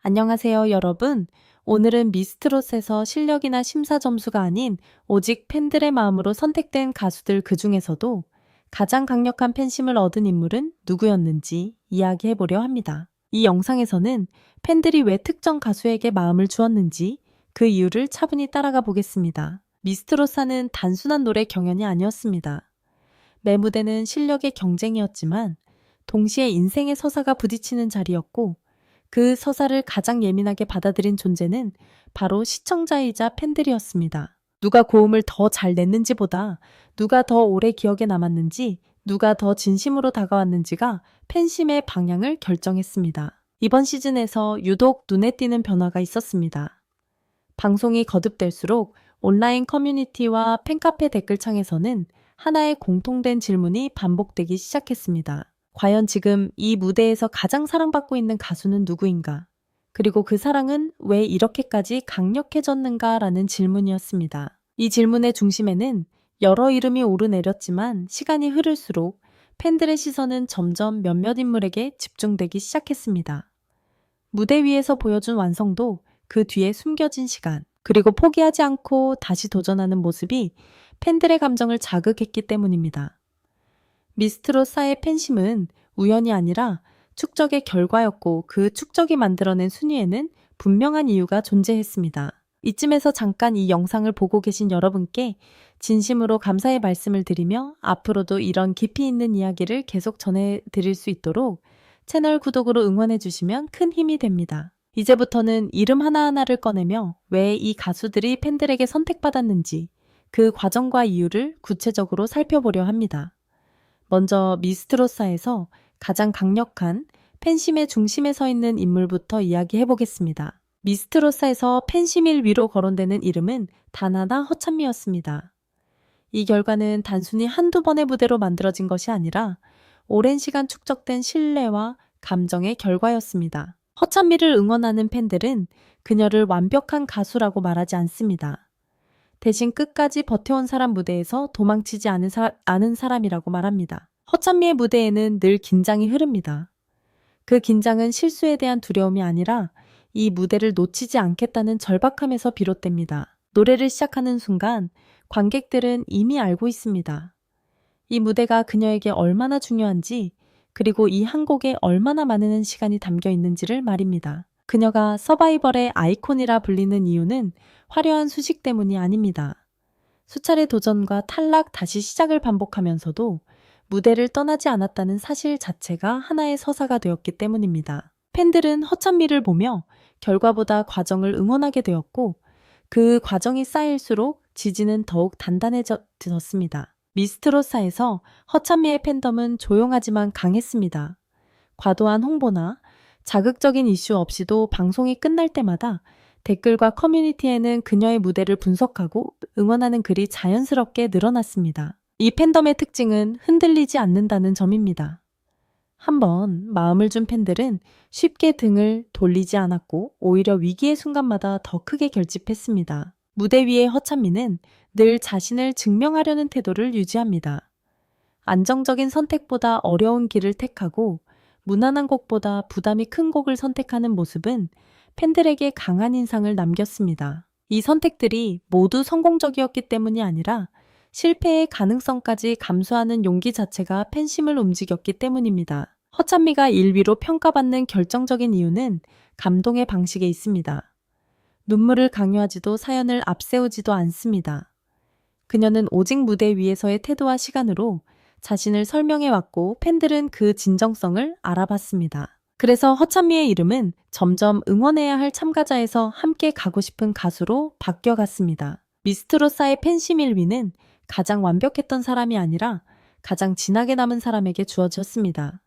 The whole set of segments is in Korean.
안녕하세요, 여러분. 오늘은 미스트롯에서 실력이나 심사 점수가 아닌 오직 팬들의 마음으로 선택된 가수들 그 중에서도 가장 강력한 팬심을 얻은 인물은 누구였는지 이야기해 보려 합니다. 이 영상에서는 팬들이 왜 특정 가수에게 마음을 주었는지 그 이유를 차분히 따라가 보겠습니다. 미스트롯사는 단순한 노래 경연이 아니었습니다. 매 무대는 실력의 경쟁이었지만 동시에 인생의 서사가 부딪히는 자리였고 그 서사를 가장 예민하게 받아들인 존재는 바로 시청자이자 팬들이었습니다. 누가 고음을 더 잘 냈는지보다 누가 더 오래 기억에 남았는지, 누가 더 진심으로 다가왔는지가 팬심의 방향을 결정했습니다. 이번 시즌에서 유독 눈에 띄는 변화가 있었습니다. 방송이 거듭될수록 온라인 커뮤니티와 팬카페 댓글창에서는 하나의 공통된 질문이 반복되기 시작했습니다. 과연 지금 이 무대에서 가장 사랑받고 있는 가수는 누구인가? 그리고 그 사랑은 왜 이렇게까지 강력해졌는가? 라는 질문이었습니다. 이 질문의 중심에는 여러 이름이 오르내렸지만 시간이 흐를수록 팬들의 시선은 점점 몇몇 인물에게 집중되기 시작했습니다. 무대 위에서 보여준 완성도, 그 뒤에 숨겨진 시간, 그리고 포기하지 않고 다시 도전하는 모습이 팬들의 감정을 자극했기 때문입니다. 미스트롯사의 팬심은 우연이 아니라 축적의 결과였고 그 축적이 만들어낸 순위에는 분명한 이유가 존재했습니다. 이쯤에서 잠깐 이 영상을 보고 계신 여러분께 진심으로 감사의 말씀을 드리며 앞으로도 이런 깊이 있는 이야기를 계속 전해드릴 수 있도록 채널 구독으로 응원해 주시면 큰 힘이 됩니다. 이제부터는 이름 하나하나를 꺼내며 왜 이 가수들이 팬들에게 선택받았는지 그 과정과 이유를 구체적으로 살펴보려 합니다. 먼저 미스트롯사에서 가장 강력한 팬심의 중심에 서 있는 인물부터 이야기해 보겠습니다. 미스트롯사에서 팬심 1위로 거론되는 이름은 단 하나 허찬미였습니다. 이 결과는 단순히 한두 번의 무대로 만들어진 것이 아니라 오랜 시간 축적된 신뢰와 감정의 결과였습니다. 허찬미를 응원하는 팬들은 그녀를 완벽한 가수라고 말하지 않습니다. 대신 끝까지 버텨온 사람 무대에서 도망치지 않은 사람이라고 말합니다. 허찬미의 무대에는 늘 긴장이 흐릅니다. 그 긴장은 실수에 대한 두려움이 아니라 이 무대를 놓치지 않겠다는 절박함에서 비롯됩니다. 노래를 시작하는 순간 관객들은 이미 알고 있습니다. 이 무대가 그녀에게 얼마나 중요한지, 그리고 이 한 곡에 얼마나 많은 시간이 담겨 있는지를 말입니다. 그녀가 서바이벌의 아이콘이라 불리는 이유는 화려한 수식 때문이 아닙니다. 수차례 도전과 탈락, 다시 시작을 반복하면서도 무대를 떠나지 않았다는 사실 자체가 하나의 서사가 되었기 때문입니다. 팬들은 허찬미를 보며 결과보다 과정을 응원하게 되었고 그 과정이 쌓일수록 지지는 더욱 단단해졌습니다. 미스트롯사에서 허찬미의 팬덤은 조용하지만 강했습니다. 과도한 홍보나 자극적인 이슈 없이도 방송이 끝날 때마다 댓글과 커뮤니티에는 그녀의 무대를 분석하고 응원하는 글이 자연스럽게 늘어났습니다. 이 팬덤의 특징은 흔들리지 않는다는 점입니다. 한번 마음을 준 팬들은 쉽게 등을 돌리지 않았고 오히려 위기의 순간마다 더 크게 결집했습니다. 무대 위의 허찬미는 늘 자신을 증명하려는 태도를 유지합니다. 안정적인 선택보다 어려운 길을 택하고 무난한 곡보다 부담이 큰 곡을 선택하는 모습은 팬들에게 강한 인상을 남겼습니다. 이 선택들이 모두 성공적이었기 때문이 아니라 실패의 가능성까지 감수하는 용기 자체가 팬심을 움직였기 때문입니다. 허찬미가 1위로 평가받는 결정적인 이유는 감동의 방식에 있습니다. 눈물을 강요하지도 사연을 앞세우지도 않습니다. 그녀는 오직 무대 위에서의 태도와 시간으로 자신을 설명해왔고 팬들은 그 진정성을 알아봤습니다. 그래서 허찬미의 이름은 점점 응원해야 할 참가자에서 함께 가고 싶은 가수로 바뀌어갔습니다. 미스트롯사의 팬심 1위는 가장 완벽했던 사람이 아니라 가장 진하게 남은 사람에게 주어졌습니다.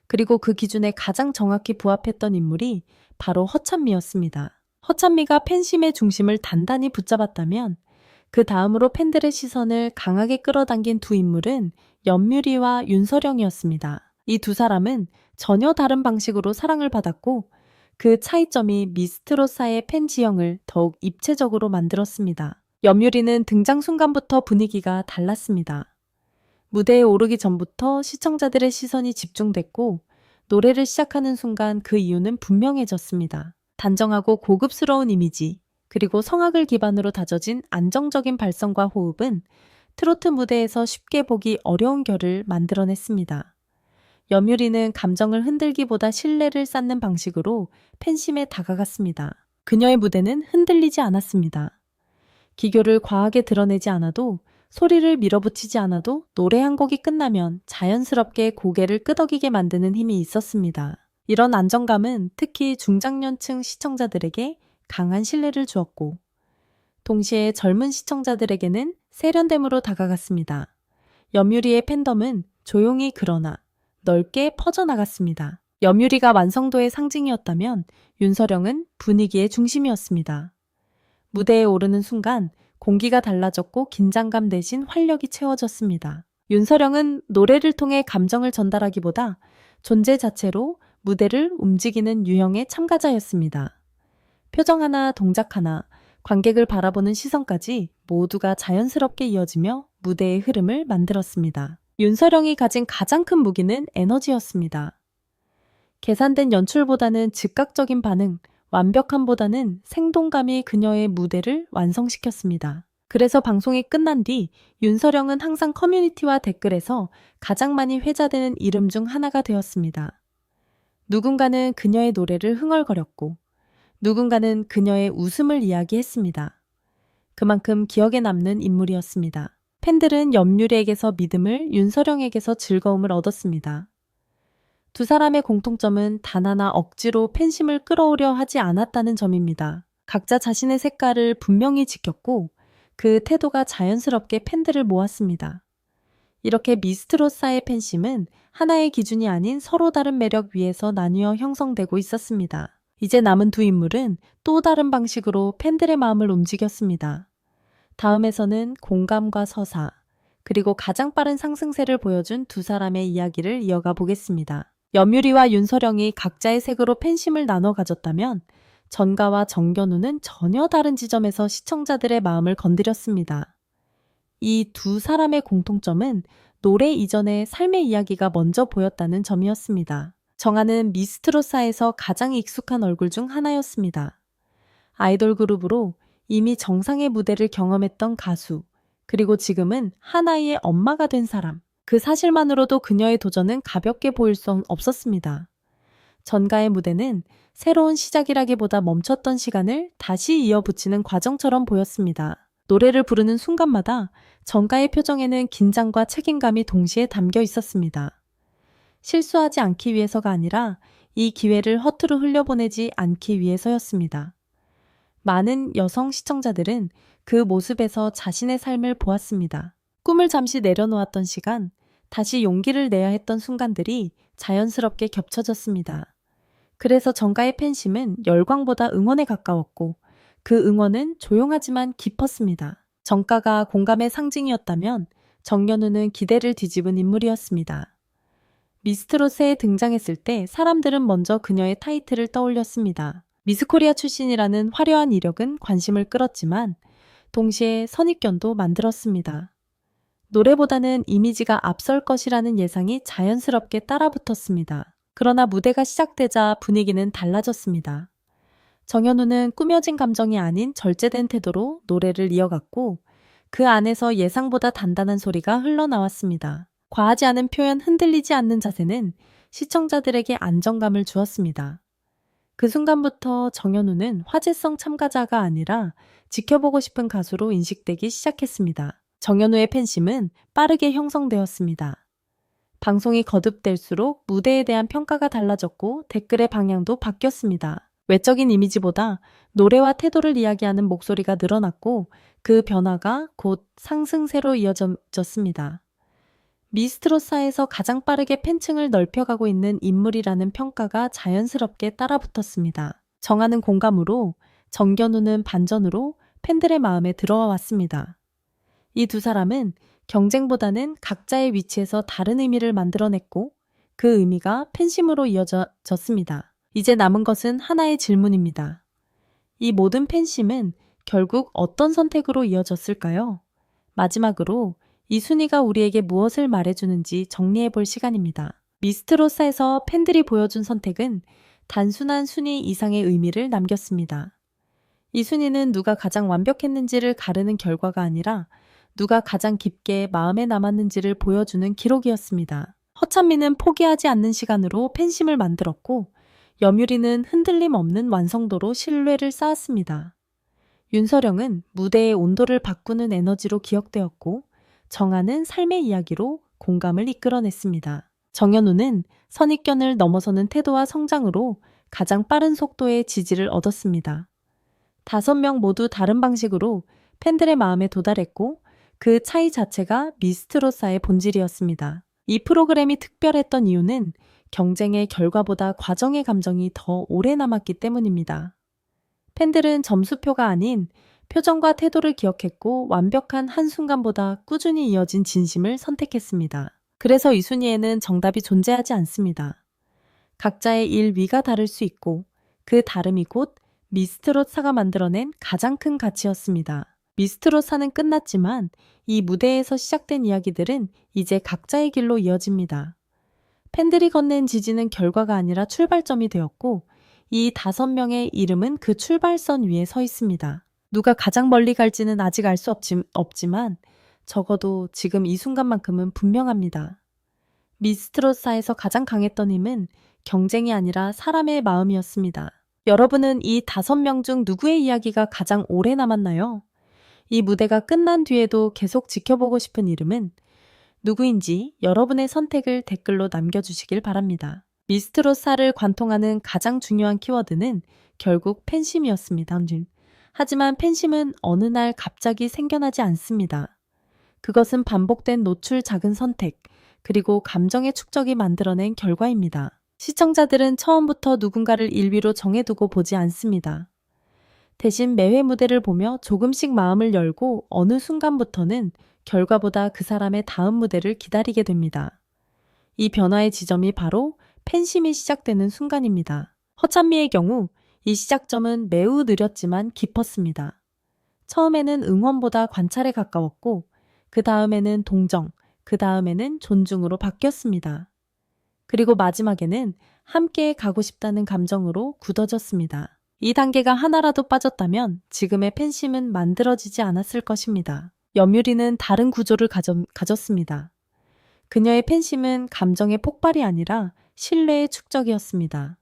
그리고 그 기준에 가장 정확히 부합했던 인물이 바로 허찬미였습니다. 허찬미가 팬심의 중심을 단단히 붙잡았다면 그 다음으로 팬들의 시선을 강하게 끌어당긴 두 인물은 연뮤리와 윤서령이었습니다. 이 두 사람은 전혀 다른 방식으로 사랑을 받았고 그 차이점이 미스트롯사의 팬 지형을 더욱 입체적으로 만들었습니다. 연뮤리는 등장 순간부터 분위기가 달랐습니다. 무대에 오르기 전부터 시청자들의 시선이 집중됐고 노래를 시작하는 순간 그 이유는 분명해졌습니다. 단정하고 고급스러운 이미지, 그리고 성악을 기반으로 다져진 안정적인 발성과 호흡은 트로트 무대에서 쉽게 보기 어려운 결을 만들어냈습니다. 염유리는 감정을 흔들기보다 신뢰를 쌓는 방식으로 팬심에 다가갔습니다. 그녀의 무대는 흔들리지 않았습니다. 기교를 과하게 드러내지 않아도, 소리를 밀어붙이지 않아도 노래 한 곡이 끝나면 자연스럽게 고개를 끄덕이게 만드는 힘이 있었습니다. 이런 안정감은 특히 중장년층 시청자들에게 강한 신뢰를 주었고, 동시에 젊은 시청자들에게는 세련됨으로 다가갔습니다. 염유리의 팬덤은 조용히 그러나 넓게 퍼져나갔습니다. 염유리가 완성도의 상징이었다면 윤서령은 분위기의 중심이었습니다. 무대에 오르는 순간 공기가 달라졌고 긴장감 대신 활력이 채워졌습니다. 윤서령은 노래를 통해 감정을 전달하기보다 존재 자체로 무대를 움직이는 유형의 참가자였습니다. 표정 하나, 동작 하나, 관객을 바라보는 시선까지 모두가 자연스럽게 이어지며 무대의 흐름을 만들었습니다. 윤서령이 가진 가장 큰 무기는 에너지였습니다. 계산된 연출보다는 즉각적인 반응, 완벽함보다는 생동감이 그녀의 무대를 완성시켰습니다. 그래서 방송이 끝난 뒤 윤서령은 항상 커뮤니티와 댓글에서 가장 많이 회자되는 이름 중 하나가 되었습니다. 누군가는 그녀의 노래를 흥얼거렸고, 누군가는 그녀의 웃음을 이야기했습니다. 그만큼 기억에 남는 인물이었습니다. 팬들은 염유리에게서 믿음을, 윤서령에게서 즐거움을 얻었습니다. 두 사람의 공통점은 단 하나 억지로 팬심을 끌어오려 하지 않았다는 점입니다. 각자 자신의 색깔을 분명히 지켰고 그 태도가 자연스럽게 팬들을 모았습니다. 이렇게 미스트롯사의 팬심은 하나의 기준이 아닌 서로 다른 매력 위에서 나뉘어 형성되고 있었습니다. 이제 남은 두 인물은 또 다른 방식으로 팬들의 마음을 움직였습니다. 다음에서는 공감과 서사, 그리고 가장 빠른 상승세를 보여준 두 사람의 이야기를 이어가 보겠습니다. 염유리와 윤서령이 각자의 색으로 팬심을 나눠 가졌다면 전가와 정견우는 전혀 다른 지점에서 시청자들의 마음을 건드렸습니다. 이 두 사람의 공통점은 노래 이전에 삶의 이야기가 먼저 보였다는 점이었습니다. 정아는 미스트롯사에서 가장 익숙한 얼굴 중 하나였습니다. 아이돌 그룹으로 이미 정상의 무대를 경험했던 가수, 그리고 지금은 하나의 엄마가 된 사람. 그 사실만으로도 그녀의 도전은 가볍게 보일 수 없었습니다. 전가의 무대는 새로운 시작이라기보다 멈췄던 시간을 다시 이어붙이는 과정처럼 보였습니다. 노래를 부르는 순간마다 전가의 표정에는 긴장과 책임감이 동시에 담겨 있었습니다. 실수하지 않기 위해서가 아니라 이 기회를 허투루 흘려보내지 않기 위해서였습니다. 많은 여성 시청자들은 그 모습에서 자신의 삶을 보았습니다. 꿈을 잠시 내려놓았던 시간, 다시 용기를 내야 했던 순간들이 자연스럽게 겹쳐졌습니다. 그래서 전가의 팬심은 열광보다 응원에 가까웠고 그 응원은 조용하지만 깊었습니다. 전가가 공감의 상징이었다면 정연우는 기대를 뒤집은 인물이었습니다. 미스트롯에 등장했을 때 사람들은 먼저 그녀의 타이틀을 떠올렸습니다. 미스코리아 출신이라는 화려한 이력은 관심을 끌었지만 동시에 선입견도 만들었습니다. 노래보다는 이미지가 앞설 것이라는 예상이 자연스럽게 따라붙었습니다. 그러나 무대가 시작되자 분위기는 달라졌습니다. 정연우는 꾸며진 감정이 아닌 절제된 태도로 노래를 이어갔고 그 안에서 예상보다 단단한 소리가 흘러나왔습니다. 과하지 않은 표현, 흔들리지 않는 자세는 시청자들에게 안정감을 주었습니다. 그 순간부터 정연우는 화제성 참가자가 아니라 지켜보고 싶은 가수로 인식되기 시작했습니다. 정연우의 팬심은 빠르게 형성되었습니다. 방송이 거듭될수록 무대에 대한 평가가 달라졌고 댓글의 방향도 바뀌었습니다. 외적인 이미지보다 노래와 태도를 이야기하는 목소리가 늘어났고 그 변화가 곧 상승세로 이어졌습니다. 미스트롯사에서 가장 빠르게 팬층을 넓혀가고 있는 인물이라는 평가가 자연스럽게 따라붙었습니다. 정하는 공감으로, 정견우는 반전으로 팬들의 마음에 들어와 왔습니다. 이 두 사람은 경쟁보다는 각자의 위치에서 다른 의미를 만들어냈고 그 의미가 팬심으로 이어졌습니다. 이제 남은 것은 하나의 질문입니다. 이 모든 팬심은 결국 어떤 선택으로 이어졌을까요? 마지막으로 이 순위가 우리에게 무엇을 말해주는지 정리해 볼 시간입니다. 미스트롯사에서 팬들이 보여준 선택은 단순한 순위 이상의 의미를 남겼습니다. 이 순위는 누가 가장 완벽했는지를 가르는 결과가 아니라 누가 가장 깊게 마음에 남았는지를 보여주는 기록이었습니다. 허찬미는 포기하지 않는 시간으로 팬심을 만들었고 염유리는 흔들림 없는 완성도로 신뢰를 쌓았습니다. 윤서령은 무대의 온도를 바꾸는 에너지로 기억되었고 정아는 삶의 이야기로 공감을 이끌어냈습니다. 정연우는 선입견을 넘어서는 태도와 성장으로 가장 빠른 속도의 지지를 얻었습니다. 5명 모두 다른 방식으로 팬들의 마음에 도달했고 그 차이 자체가 미스트로사의 본질이었습니다. 이 프로그램이 특별했던 이유는 경쟁의 결과보다 과정의 감정이 더 오래 남았기 때문입니다. 팬들은 점수표가 아닌 표정과 태도를 기억했고 완벽한 한순간보다 꾸준히 이어진 진심을 선택했습니다. 그래서 이 순위에는 정답이 존재하지 않습니다. 각자의 일 위가 다를 수 있고 그 다름이 곧 미스트롯사가 만들어낸 가장 큰 가치였습니다. 미스트롯사는 끝났지만 이 무대에서 시작된 이야기들은 이제 각자의 길로 이어집니다. 팬들이 건넨 지지는 결과가 아니라 출발점이 되었고 이 5명의 이름은 그 출발선 위에 서 있습니다. 누가 가장 멀리 갈지는 아직 알 수 없지만 적어도 지금 이 순간만큼은 분명합니다. 미스트롯사에서 가장 강했던 힘은 경쟁이 아니라 사람의 마음이었습니다. 여러분은 이 5명 중 누구의 이야기가 가장 오래 남았나요? 이 무대가 끝난 뒤에도 계속 지켜보고 싶은 이름은 누구인지 여러분의 선택을 댓글로 남겨주시길 바랍니다. 미스트롯사를 관통하는 가장 중요한 키워드는 결국 팬심이었습니다. 하지만 팬심은 어느 날 갑자기 생겨나지 않습니다. 그것은 반복된 노출, 작은 선택, 그리고 감정의 축적이 만들어낸 결과입니다. 시청자들은 처음부터 누군가를 1위로 정해두고 보지 않습니다. 대신 매회 무대를 보며 조금씩 마음을 열고 어느 순간부터는 결과보다 그 사람의 다음 무대를 기다리게 됩니다. 이 변화의 지점이 바로 팬심이 시작되는 순간입니다. 허찬미의 경우 이 시작점은 매우 느렸지만 깊었습니다. 처음에는 응원보다 관찰에 가까웠고 그 다음에는 동정, 그 다음에는 존중으로 바뀌었습니다. 그리고 마지막에는 함께 가고 싶다는 감정으로 굳어졌습니다. 이 단계가 하나라도 빠졌다면 지금의 팬심은 만들어지지 않았을 것입니다. 염유리는 다른 구조를 가졌습니다. 그녀의 팬심은 감정의 폭발이 아니라 신뢰의 축적이었습니다.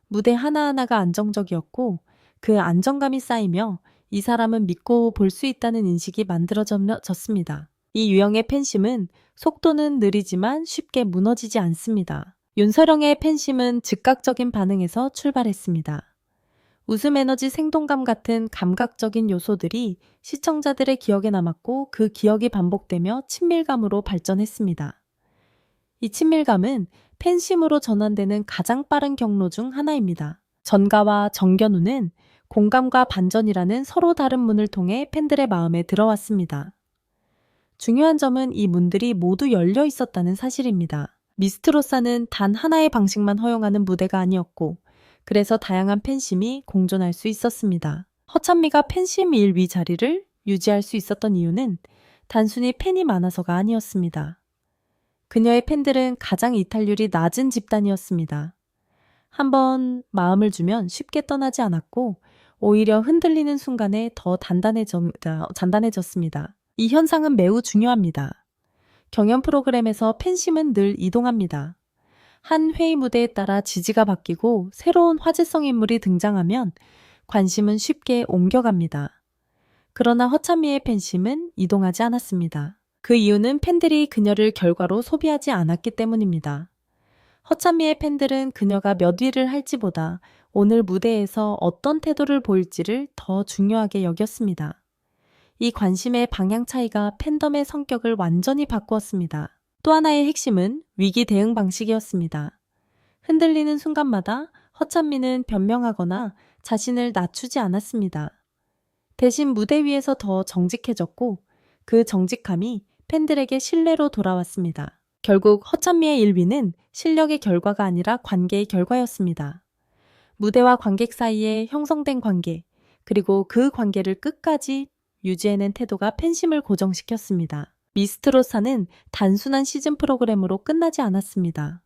무대 하나하나가 안정적이었고 그 안정감이 쌓이며 이 사람은 믿고 볼 수 있다는 인식이 만들어졌습니다. 이 유형의 팬심은 속도는 느리지만 쉽게 무너지지 않습니다. 윤서령의 팬심은 즉각적인 반응에서 출발했습니다. 웃음 에너지, 생동감 같은 감각적인 요소들이 시청자들의 기억에 남았고 그 기억이 반복되며 친밀감으로 발전했습니다. 이 친밀감은 팬심으로 전환되는 가장 빠른 경로 중 하나입니다. 전가와 정견우는 공감과 반전이라는 서로 다른 문을 통해 팬들의 마음에 들어왔습니다. 중요한 점은 이 문들이 모두 열려 있었다는 사실입니다. 미스트롯사는 단 하나의 방식만 허용하는 무대가 아니었고 그래서 다양한 팬심이 공존할 수 있었습니다. 허찬미가 팬심 1위 자리를 유지할 수 있었던 이유는 단순히 팬이 많아서가 아니었습니다. 그녀의 팬들은 가장 이탈률이 낮은 집단이었습니다. 한번 마음을 주면 쉽게 떠나지 않았고 오히려 흔들리는 순간에 더 단단해졌습니다. 이 현상은 매우 중요합니다. 경연 프로그램에서 팬심은 늘 이동합니다. 한 회의 무대에 따라 지지가 바뀌고 새로운 화제성 인물이 등장하면 관심은 쉽게 옮겨갑니다. 그러나 허찬미의 팬심은 이동하지 않았습니다. 그 이유는 팬들이 그녀를 결과로 소비하지 않았기 때문입니다. 허찬미의 팬들은 그녀가 몇 위를 할지보다 오늘 무대에서 어떤 태도를 보일지를 더 중요하게 여겼습니다. 이 관심의 방향 차이가 팬덤의 성격을 완전히 바꾸었습니다. 또 하나의 핵심은 위기 대응 방식이었습니다. 흔들리는 순간마다 허찬미는 변명하거나 자신을 낮추지 않았습니다. 대신 무대 위에서 더 정직해졌고 그 정직함이 팬들에게 신뢰로 돌아왔습니다. 결국 허찬미의 1위는 실력의 결과가 아니라 관계의 결과였습니다. 무대와 관객 사이에 형성된 관계, 그리고 그 관계를 끝까지 유지해낸 태도가 팬심을 고정시켰습니다. 미스트롯사는 단순한 시즌 프로그램으로 끝나지 않았습니다.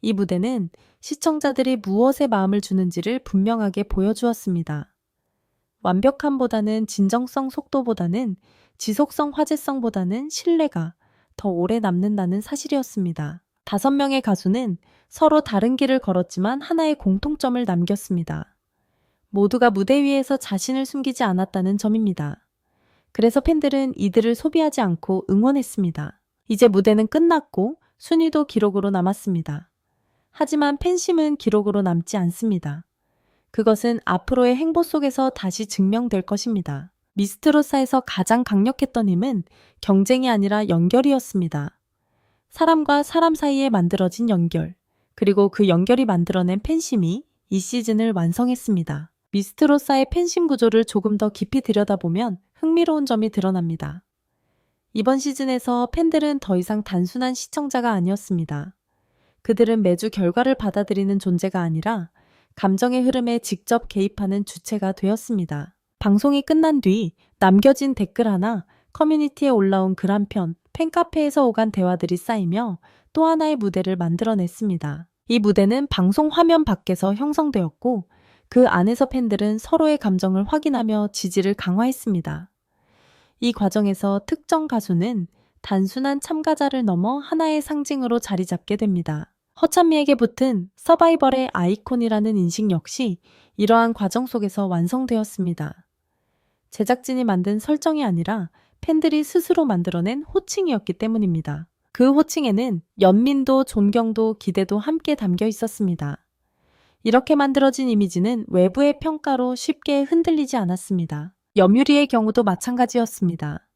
이 무대는 시청자들이 무엇에 마음을 주는지를 분명하게 보여주었습니다. 완벽함보다는 진정성, 속도보다는 지속성, 화제성보다는 신뢰가 더 오래 남는다는 사실이었습니다. 5명의 가수는 서로 다른 길을 걸었지만 하나의 공통점을 남겼습니다. 모두가 무대 위에서 자신을 숨기지 않았다는 점입니다. 그래서 팬들은 이들을 소비하지 않고 응원했습니다. 이제 무대는 끝났고 순위도 기록으로 남았습니다. 하지만 팬심은 기록으로 남지 않습니다. 그것은 앞으로의 행보 속에서 다시 증명될 것입니다. 미스트로사에서 가장 강력했던 힘은 경쟁이 아니라 연결이었습니다. 사람과 사람 사이에 만들어진 연결, 그리고 그 연결이 만들어낸 팬심이 이 시즌을 완성했습니다. 미스트로사의 팬심 구조를 조금 더 깊이 들여다보면 흥미로운 점이 드러납니다. 이번 시즌에서 팬들은 더 이상 단순한 시청자가 아니었습니다. 그들은 매주 결과를 받아들이는 존재가 아니라 감정의 흐름에 직접 개입하는 주체가 되었습니다. 방송이 끝난 뒤 남겨진 댓글 하나, 커뮤니티에 올라온 글 한 편, 팬카페에서 오간 대화들이 쌓이며 또 하나의 무대를 만들어냈습니다. 이 무대는 방송 화면 밖에서 형성되었고 그 안에서 팬들은 서로의 감정을 확인하며 지지를 강화했습니다. 이 과정에서 특정 가수는 단순한 참가자를 넘어 하나의 상징으로 자리 잡게 됩니다. 허찬미에게 붙은 서바이벌의 아이콘이라는 인식 역시 이러한 과정 속에서 완성되었습니다. 제작진이 만든 설정이 아니라 팬들이 스스로 만들어낸 호칭이었기 때문입니다. 그 호칭에는 연민도 존경도 기대도 함께 담겨 있었습니다. 이렇게 만들어진 이미지는 외부의 평가로 쉽게 흔들리지 않았습니다. 염유리의 경우도 마찬가지였습니다.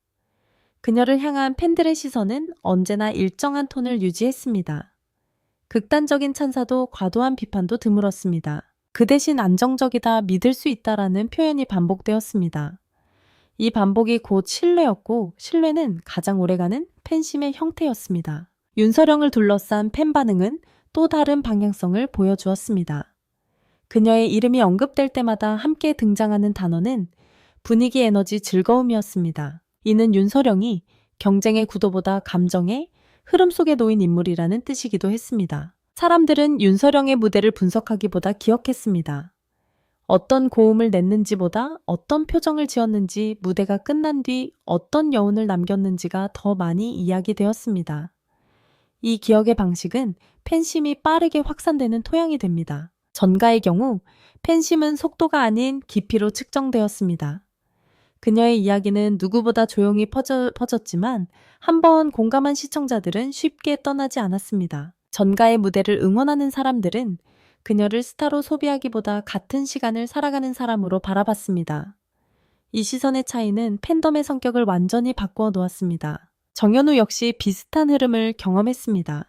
그녀를 향한 팬들의 시선은 언제나 일정한 톤을 유지했습니다. 극단적인 찬사도 과도한 비판도 드물었습니다. 그 대신 안정적이다, 믿을 수 있다라는 표현이 반복되었습니다. 이 반복이 곧 신뢰였고 신뢰는 가장 오래가는 팬심의 형태였습니다. 윤서령을 둘러싼 팬 반응은 또 다른 방향성을 보여주었습니다. 그녀의 이름이 언급될 때마다 함께 등장하는 단어는 분위기, 에너지, 즐거움이었습니다. 이는 윤서령이 경쟁의 구도보다 감정의 흐름 속에 놓인 인물이라는 뜻이기도 했습니다. 사람들은 윤서령의 무대를 분석하기보다 기억했습니다. 어떤 고음을 냈는지보다 어떤 표정을 지었는지, 무대가 끝난 뒤 어떤 여운을 남겼는지가 더 많이 이야기되었습니다. 이 기억의 방식은 팬심이 빠르게 확산되는 토양이 됩니다. 전가의 경우 팬심은 속도가 아닌 깊이로 측정되었습니다. 그녀의 이야기는 누구보다 조용히 퍼졌지만 한번 공감한 시청자들은 쉽게 떠나지 않았습니다. 전가의 무대를 응원하는 사람들은 그녀를 스타로 소비하기보다 같은 시간을 살아가는 사람으로 바라봤습니다. 이 시선의 차이는 팬덤의 성격을 완전히 바꾸어 놓았습니다. 정연우 역시 비슷한 흐름을 경험했습니다.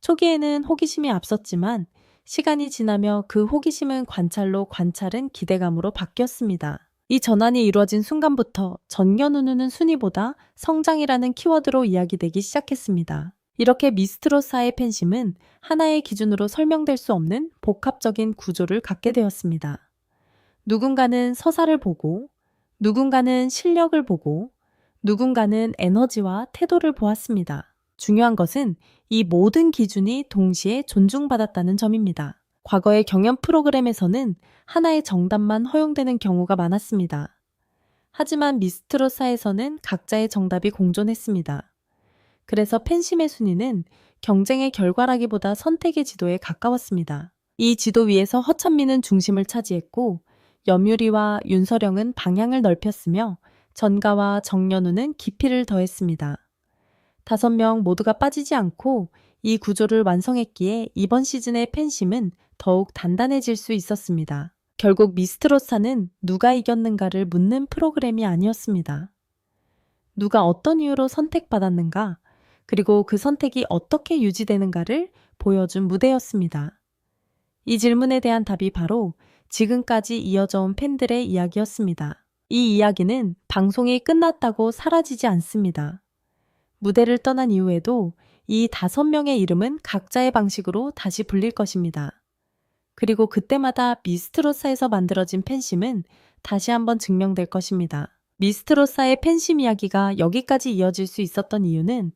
초기에는 호기심이 앞섰지만 시간이 지나며 그 호기심은 관찰로, 관찰은 기대감으로 바뀌었습니다. 이 전환이 이루어진 순간부터 전견우는 순위보다 성장이라는 키워드로 이야기되기 시작했습니다. 이렇게 미스트로사의 팬심은 하나의 기준으로 설명될 수 없는 복합적인 구조를 갖게 되었습니다. 누군가는 서사를 보고, 누군가는 실력을 보고, 누군가는 에너지와 태도를 보았습니다. 중요한 것은 이 모든 기준이 동시에 존중받았다는 점입니다. 과거의 경연 프로그램에서는 하나의 정답만 허용되는 경우가 많았습니다. 하지만 미스트로사에서는 각자의 정답이 공존했습니다. 그래서 팬심의 순위는 경쟁의 결과라기보다 선택의 지도에 가까웠습니다. 이 지도 위에서 허찬미는 중심을 차지했고 염유리와 윤서령은 방향을 넓혔으며 전가와 정연우는 깊이를 더했습니다. 5명 모두가 빠지지 않고 이 구조를 완성했기에 이번 시즌의 팬심은 더욱 단단해질 수 있었습니다. 결국 미스트로사는 누가 이겼는가를 묻는 프로그램이 아니었습니다. 누가 어떤 이유로 선택받았는가, 그리고 그 선택이 어떻게 유지되는가를 보여준 무대였습니다. 이 질문에 대한 답이 바로 지금까지 이어져 온 팬들의 이야기였습니다. 이 이야기는 방송이 끝났다고 사라지지 않습니다. 무대를 떠난 이후에도 이 5명의 이름은 각자의 방식으로 다시 불릴 것입니다. 그리고 그때마다 미스트로사에서 만들어진 팬심은 다시 한번 증명될 것입니다. 미스트로사의 팬심 이야기가 여기까지 이어질 수 있었던 이유는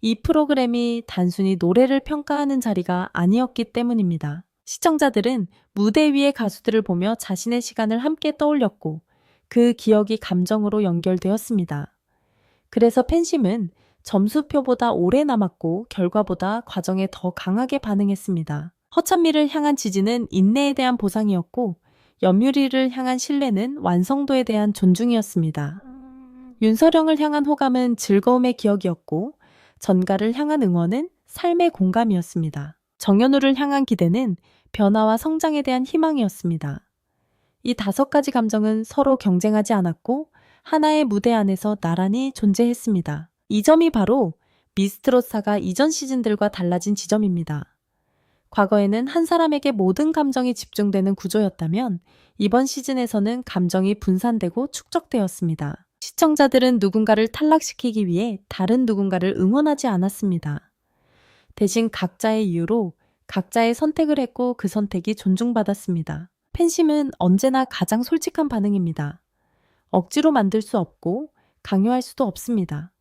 이 프로그램이 단순히 노래를 평가하는 자리가 아니었기 때문입니다. 시청자들은 무대 위의 가수들을 보며 자신의 시간을 함께 떠올렸고 그 기억이 감정으로 연결되었습니다. 그래서 팬심은 점수표보다 오래 남았고 결과보다 과정에 더 강하게 반응했습니다. 허찬미를 향한 지지는 인내에 대한 보상이었고 염유리를 향한 신뢰는 완성도에 대한 존중이었습니다. 윤서령을 향한 호감은 즐거움의 기억이었고 전가를 향한 응원은 삶의 공감이었습니다. 정연우를 향한 기대는 변화와 성장에 대한 희망이었습니다. 이 5가지 감정은 서로 경쟁하지 않았고 하나의 무대 안에서 나란히 존재했습니다. 이 점이 바로 미스트롯사가 이전 시즌들과 달라진 지점입니다. 과거에는 한 사람에게 모든 감정이 집중되는 구조였다면 이번 시즌에서는 감정이 분산되고 축적되었습니다. 시청자들은 누군가를 탈락시키기 위해 다른 누군가를 응원하지 않았습니다. 대신 각자의 이유로 각자의 선택을 했고 그 선택이 존중받았습니다. 팬심은 언제나 가장 솔직한 반응입니다. 억지로 만들 수 없고 강요할 수도 없습니다.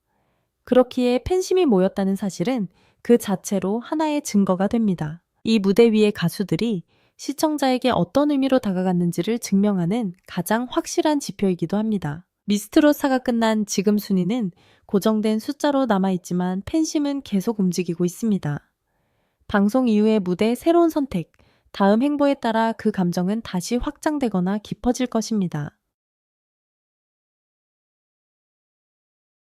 그렇기에 팬심이 모였다는 사실은 그 자체로 하나의 증거가 됩니다. 이 무대 위의 가수들이 시청자에게 어떤 의미로 다가갔는지를 증명하는 가장 확실한 지표이기도 합니다. 미스트롯사가 끝난 지금 순위는 고정된 숫자로 남아있지만 팬심은 계속 움직이고 있습니다. 방송 이후의 무대 새로운 선택, 다음 행보에 따라 그 감정은 다시 확장되거나 깊어질 것입니다.